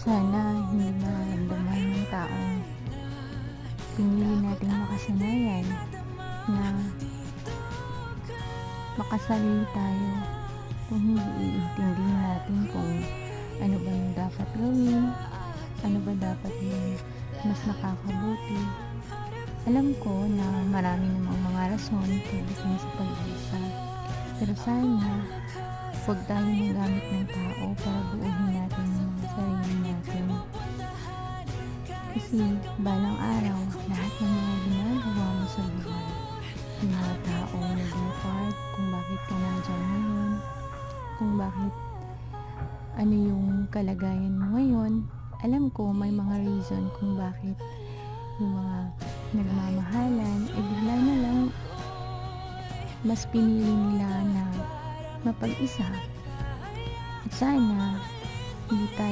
Sana hindi nararamdaman ng taong pinili nating makasanayan na makasarili tayo kung hindi iintindihin natin kung ano ba yung dapat gawin, ano ba dapat yung mas nakakabuti. Alam ko na marami namang mga rason pagdating sa pag-isa, pero sana huwag tayo magamit ng tao para buuhin natin yung sarili natin. Kasi balang araw, lahat ng mga ginagawa mo sa buhay, yung mga tao naging part kung bakit ka nandiyan ngayon, kung bakit ano yung kalagayan mo ngayon. Alam ko may mga reason kung bakit yung mga nagmamahalan bigla na lang mas pinili nila na mapag-isa. At sana hindi tayo